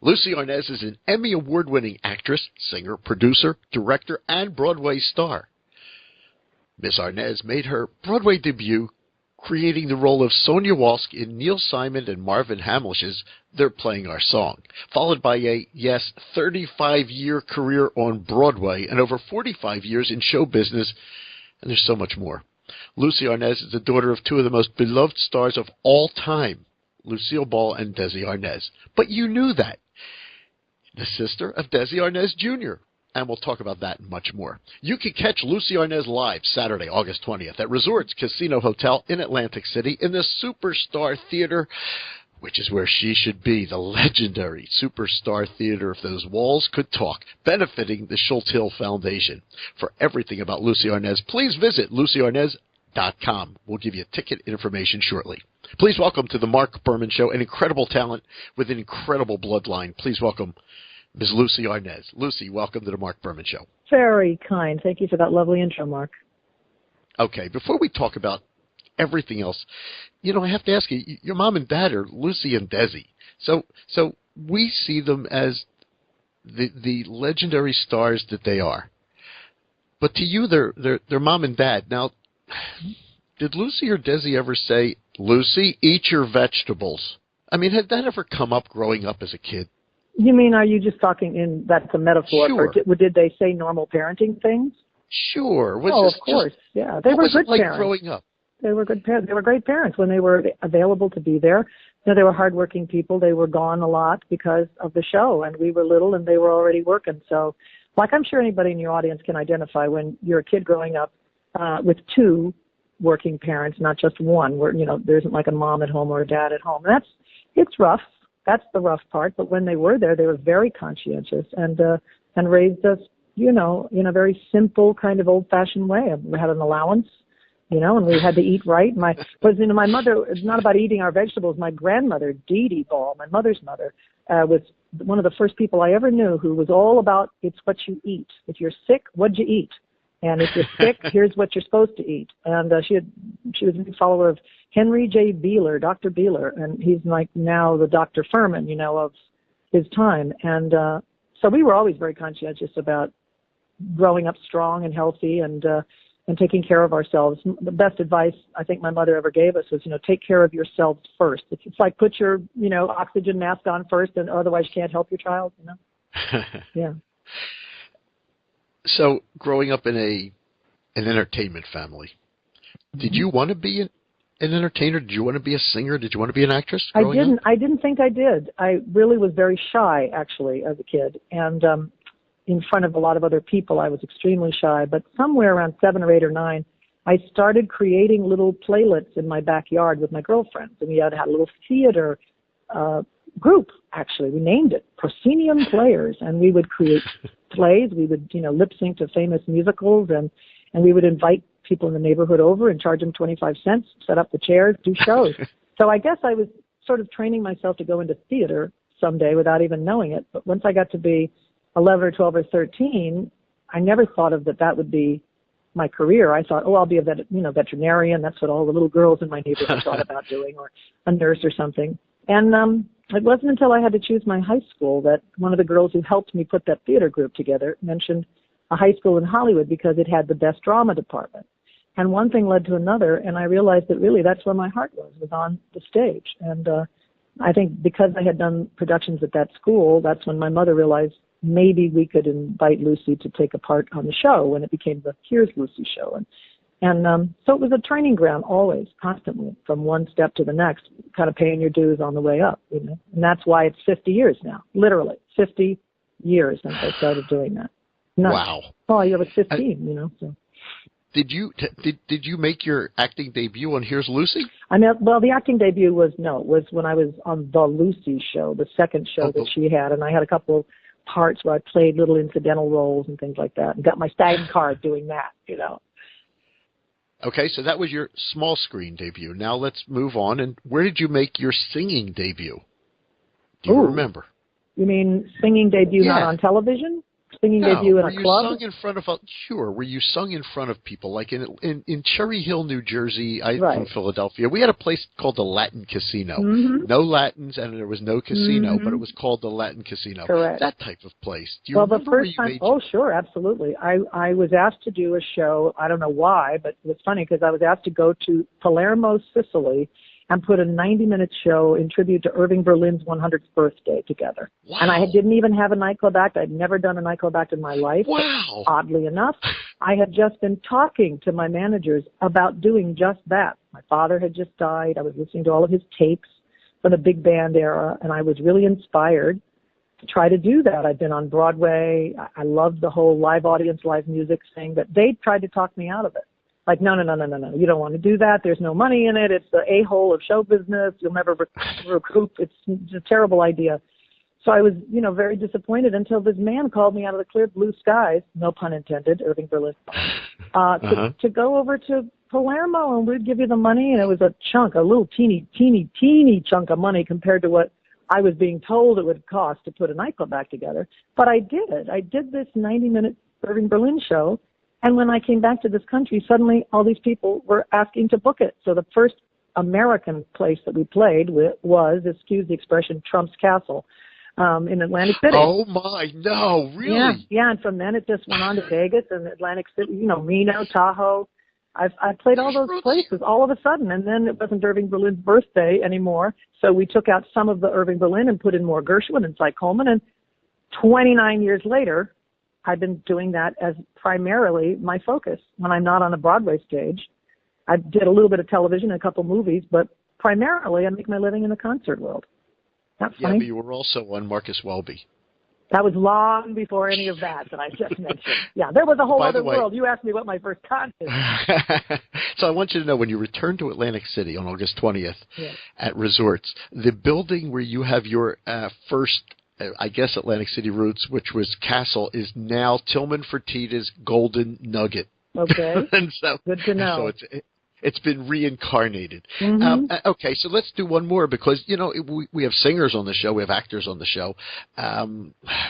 Lucie Arnaz is an Emmy Award-winning actress, singer, producer, director, and Broadway star. Miss Arnaz made her Broadway debut creating the role of Sonia Walsk in Neil Simon and Marvin Hamlish's They're Playing Our Song, followed by a, 35-year career on Broadway and over 45 years in show business, and there's so much more. Lucie Arnaz is the daughter of two of the most beloved stars of all time, Lucille Ball and Desi Arnaz. But you knew that. The sister of Desi Arnaz Jr., and we'll talk about that and much more. You can catch Lucie Arnaz live Saturday, August 20th at Resorts Casino Hotel in Atlantic City in the Superstar Theater, which is where she should be, the legendary Superstar Theater, if those walls could talk, benefiting the Schultz Hill Foundation. For everything about Lucie Arnaz, please visit luciearnaz.com. We'll give you ticket information shortly. Please welcome to the Marc Berman Show an incredible talent with an incredible bloodline. Please welcome Ms. Lucie Arnaz. Lucie, welcome to the Marc Berman Show. Very kind. Thank you for that lovely intro, Mark. Okay, before we talk about everything else, I have to ask you, your mom and dad are Lucie and Desi. So we see them as the legendary stars that they are. But to you, they're mom and dad. Now, did Lucie or Desi ever say, Lucie, eat your vegetables? I mean, had that ever come up growing up as a kid? You mean, are you just talking that's a metaphor? Sure. Or did they say normal parenting things? Sure. Of course. Yeah. They were good parents. Growing up? They were good parents. They were great parents when they were available to be there. They were hardworking people. They were gone a lot because of the show, and we were little and they were already working. So, like I'm sure anybody in your audience can identify when you're a kid growing up with two working parents, not just one, where, there isn't like a mom at home or a dad at home. It's rough. That's the rough part. But when they were there, they were very conscientious and raised us, in a very simple kind of old-fashioned way. We had an allowance, and we had to eat right. My mother, it's not about eating our vegetables. My grandmother, Dee Dee Ball, my mother's mother, was one of the first people I ever knew who was all about it's what you eat. If you're sick, what'd you eat? And if you're sick, here's what you're supposed to eat. And she was a big follower of Henry J. Beeler, Dr. Beeler, and he's like now the Dr. Furman, of his time. And so we were always very conscientious about growing up strong and healthy and taking care of ourselves. The best advice I think my mother ever gave us was, take care of yourselves first. It's like put your, oxygen mask on first, and otherwise you can't help your child, Yeah. So, growing up in an entertainment family, did you want to be an entertainer? Did you want to be a singer? Did you want to be an actress? I didn't think I did. I really was very shy, actually, as a kid. And in front of a lot of other people, I was extremely shy. But somewhere around 7 or 8 or 9, I started creating little playlets in my backyard with my girlfriends. And we had a little theater group, actually. We named it Proscenium Players. And we would create plays. We would, lip sync to famous musicals, and we would invite people in the neighborhood over and charge them 25 cents, set up the chairs, do shows. So I guess I was sort of training myself to go into theater someday without even knowing it. But once I got to be 11 or 12 or 13, I never thought of that would be my career. I thought, I'll be a veterinarian. That's what all the little girls in my neighborhood thought about doing, or a nurse or something. And it wasn't until I had to choose my high school that one of the girls who helped me put that theater group together mentioned a high school in Hollywood because it had the best drama department. And one thing led to another, and I realized that really that's where my heart was on the stage. And I think because I had done productions at that school, that's when my mother realized maybe we could invite Lucie to take a part on the show when it became the Here's Lucie show. And so it was a training ground always, constantly, from one step to the next, kind of paying your dues on the way up, And that's why it's 50 years now, literally 50 years since I started doing that. Wow. Oh, I was 15, so. Did you make your acting debut on Here's Lucie? The acting debut was when I was on The Lucie Show, the second show that she had, and I had a couple of parts where I played little incidental roles and things like that, and got my STAG card doing that, Okay, so that was your small screen debut. Now let's move on. And where did you make your singing debut? Do you remember? You mean singing debut not on television? singing No, debut in were a you club. sung in front of sure? Were you sung in front of people like in Cherry Hill, New Jersey? I'm Right. from Philadelphia. We had a place called the Latin Casino. Mm-hmm. No Latins, and there was no casino, but it Mm-hmm. was called the Latin Casino. Correct. That type of place. Do you Well, the remember where first you time, made? oh, sure, absolutely. I was asked to do a show. I don't know why, but it was funny because I was asked to go to Palermo, Sicily, and put a 90-minute show in tribute to Irving Berlin's 100th birthday together. Wow. And I didn't even have a nightclub act. I'd never done a nightclub act in my life. Wow. Oddly enough, I had just been talking to my managers about doing just that. My father had just died. I was listening to all of his tapes from the big band era, and I was really inspired to try to do that. I'd been on Broadway. I loved the whole live audience, live music thing, but they tried to talk me out of it. Like, no, you don't want to do that. There's no money in it. It's the a-hole of show business. You'll never recoup. It's a terrible idea. So I was, very disappointed until this man called me out of the clear blue skies, no pun intended, Irving Berlin, to go over to Palermo, and we'd give you the money, and it was a little teeny chunk of money compared to what I was being told it would cost to put a nightclub back together. But I did it. I did this 90-minute Irving Berlin show. And when I came back to this country, suddenly all these people were asking to book it. So the first American place that we played with was, excuse the expression, Trump's Castle in Atlantic City. Oh, my, no, really? Yeah, and from then it just went on to Vegas and Atlantic City, Reno, Tahoe. I played all those places all of a sudden, and then it wasn't Irving Berlin's birthday anymore, so we took out some of the Irving Berlin and put in more Gershwin and Cy Coleman, and 29 years later, I've been doing that as primarily my focus when I'm not on a Broadway stage. I did a little bit of television and a couple movies, but primarily I make my living in the concert world. That's funny. Yeah, but you were also on Marcus Welby. That was long before any of that I just mentioned. Yeah, there was a whole other world. You asked me what my first concert was. So I want you to know, when you returned to Atlantic City on August 20th at Resorts, the building where you have your first Atlantic City roots, which was Castle, is now Tillman Fertitta's Golden Nugget. Okay. And so, good to know. So it's been reincarnated. Mm-hmm. Okay, so let's do one more because, we have singers on the show. We have actors on the show.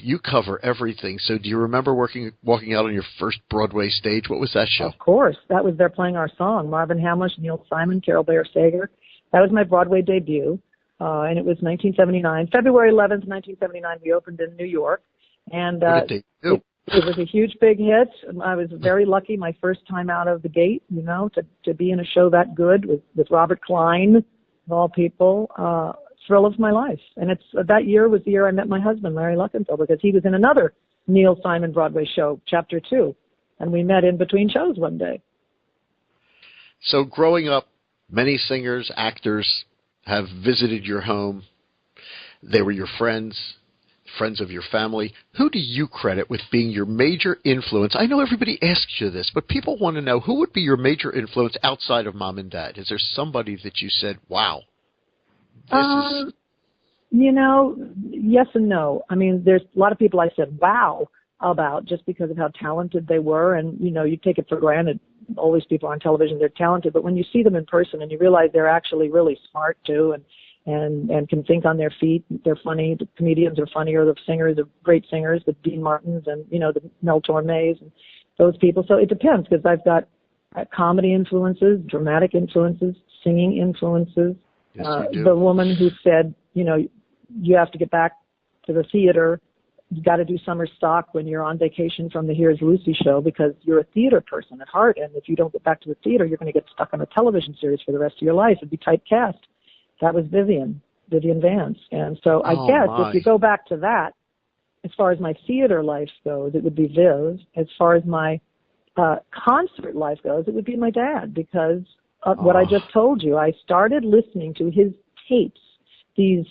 You cover everything. So do you remember walking out on your first Broadway stage? What was that show? Of course. That was They're Playing Our Song. Marvin Hamlish, Neil Simon, Carol Bayer Sager. That was my Broadway debut. And it was 1979. February 11th, 1979, we opened in New York. And it was a huge, big hit. I was very lucky my first time out of the gate, to be in a show that good with Robert Klein, of all people. Thrill of my life. And that year was the year I met my husband, Larry Luckenthal, because he was in another Neil Simon Broadway show, Chapter 2. And we met in between shows one day. So growing up, many singers, actors have visited your home. They were your friends of your family. Who do you credit with being your major influence? I know everybody asks you this, but people want to know, who would be your major influence outside of mom and dad? Is there somebody that you said, wow, this is... Yes and no. I mean, there's a lot of people I said wow about just because of how talented they were, and, you take it for granted. All these people on television, they're talented, but when you see them in person and you realize they're actually really smart too, and can think on their feet, they're funny. The comedians are funnier. The singers are great singers, the Dean Martins and the Mel Tormes and those people. So it depends, because I've got comedy influences, dramatic influences, singing influences. Yes, you do. The woman who said, you have to get back to the theater. You got to do summer stock when you're on vacation from the Here's Lucy show, because you're a theater person at heart, and if you don't get back to the theater, you're going to get stuck on a television series for the rest of your life. It'd be typecast. That was Vivian Vance. And so I guess if you go back to that, as far as my theater life goes, it would be Viv. As far as my concert life goes, it would be my dad, because what I just told you, I started listening to his tapes, these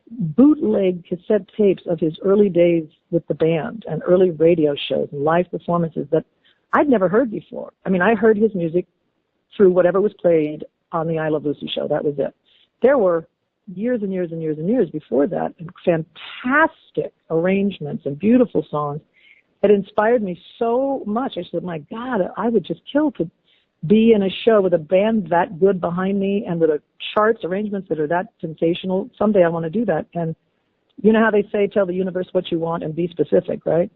bootleg cassette tapes of his early days with the band and early radio shows and live performances that I'd never heard before. I mean, I heard his music through whatever was played on the I Love Lucy show. That was it. There were years and years and years and years before that, and fantastic arrangements and beautiful songs that inspired me so much. I said, my God, I would just kill to be in a show with a band that good behind me and with charts, arrangements that are that sensational. Someday I want to do that. And you know how they say, tell the universe what you want and be specific, right?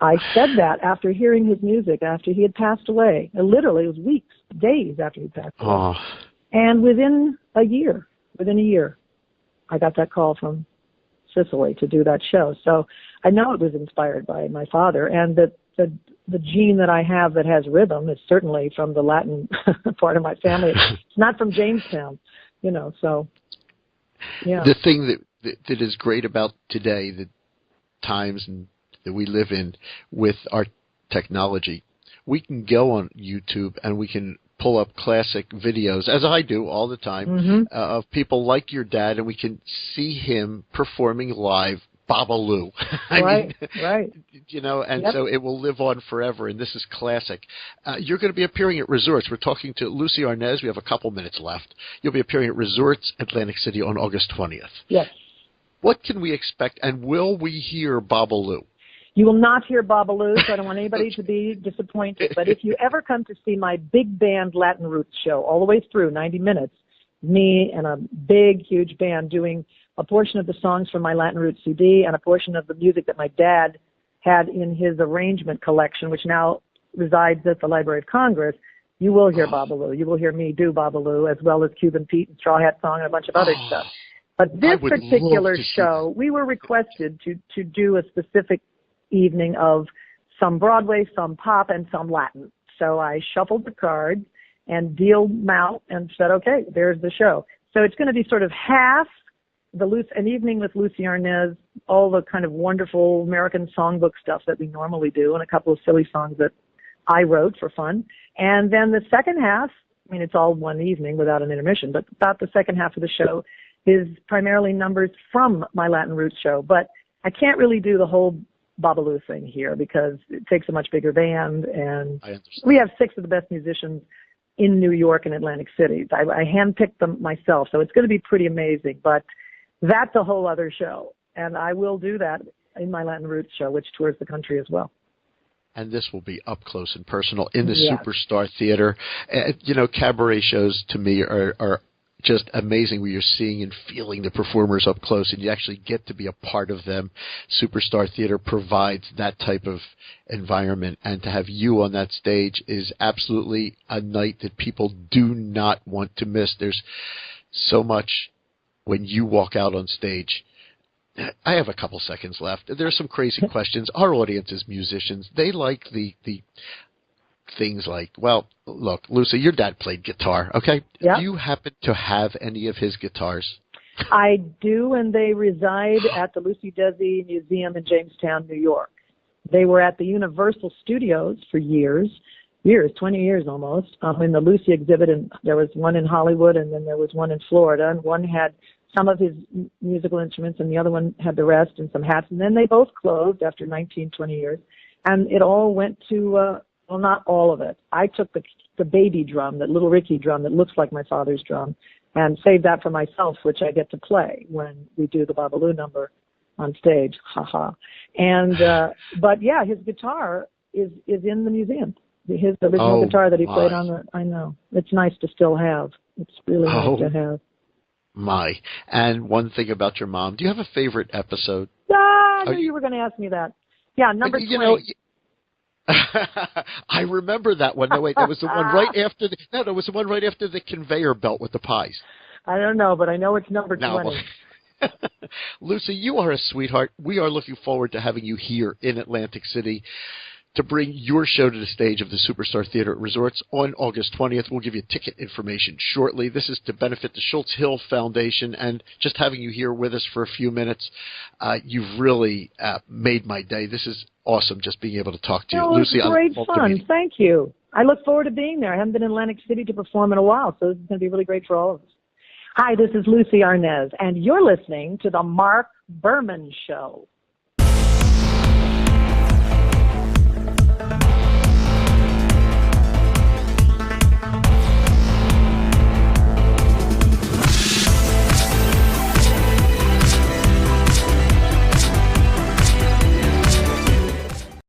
I said that after hearing his music, after he had passed away. Literally, it was weeks, days after he passed away. Oh. And within a year, I got that call from Sicily to do that show. So I know it was inspired by my father, and that the gene that I have that has rhythm is certainly from the Latin part of my family. It's not from Jamestown, so, yeah. The thing that is great about today, the times that we live in with our technology, we can go on YouTube and we can pull up classic videos, as I do all the time, of people like your dad, and we can see him performing live Babalu. Right. And so it will live on forever, and this is classic. You're going to be appearing at resorts. We're talking to Lucie Arnaz. We have a couple minutes left. You'll be appearing at Resorts Atlantic City on August 20th. Yes. What can we expect, and will we hear Babalu? You will not hear Babalu, so I don't want anybody to be disappointed. But if you ever come to see my big band Latin Roots show, all the way through, 90 minutes, me and a big, huge band doing a portion of the songs from my Latin Roots CD and a portion of the music that my dad had in his arrangement collection, which now resides at the Library of Congress, you will hear Babalu. You will hear me do Babalu, as well as Cuban Pete and Straw Hat Song and a bunch of other stuff. But this particular show, we were requested to do a specific evening of some Broadway, some pop, and some Latin. So I shuffled the cards and dealed them out and said, okay, there's the show. So it's going to be sort of half an evening with Lucie Arnaz, all the kind of wonderful American songbook stuff that we normally do, and a couple of silly songs that I wrote for fun. And then the second half, I mean, it's all one evening without an intermission, but about the second half of the show is primarily numbers from my Latin Roots show. But I can't really do the whole Babalu thing here because it takes a much bigger band, and we have 6 of the best musicians in New York and Atlantic City. I handpicked them myself, so it's going to be pretty amazing. But that's a whole other show, and I will do that in my Latin Roots show, which tours the country as well. And this will be up close and personal in the Superstar Theater. Cabaret shows to me are just amazing, where you're seeing and feeling the performers up close, and you actually get to be a part of them. Superstar Theater provides that type of environment, and to have you on that stage is absolutely a night that people do not want to miss. There's so much when you walk out on stage. I have a couple seconds left. There's some crazy questions. Our audience is musicians. They like the things like, well, look, Lucie, your dad played guitar, okay? Yeah. Do you happen to have any of his guitars? I do, and they reside at the Lucy Desi Museum in Jamestown, New York. They were at the Universal Studios for years, 20 years almost, in the Lucy exhibit, and there was one in Hollywood, and then there was one in Florida, and one had some of his musical instruments, and the other one had the rest and some hats, and then they both closed after 19, 20 years, and it all went to... well, not all of it. I took the baby drum, that little Ricky drum that looks like my father's drum, and saved that for myself, which I get to play when we do the Babalu number on stage. Ha. And, but yeah, his guitar is in the museum. His original guitar that he played on I know. It's nice to still have. It's really nice to have. My. And one thing about your mom, do you have a favorite episode? I knew you were going to ask me that. Yeah, number 20. I remember that one. No, wait, that was the one right after that was the one right after the conveyor belt with the pies. I don't know, but I know it's number 20. Lucie, you are a sweetheart. We are looking forward to having you here in Atlantic City to bring your show to the stage of the Superstar Theater at Resorts on August 20th. We'll give you ticket information shortly. This is to benefit the Schultz Hill Foundation, and just having you here with us for a few minutes, you've really made my day. This is awesome, just being able to talk to you. Lucie, it's great fun. Thank you. I look forward to being there. I haven't been in Atlantic City to perform in a while, so this is going to be really great for all of us. Hi, this is Lucie Arnaz, and you're listening to The Marc Berman Show.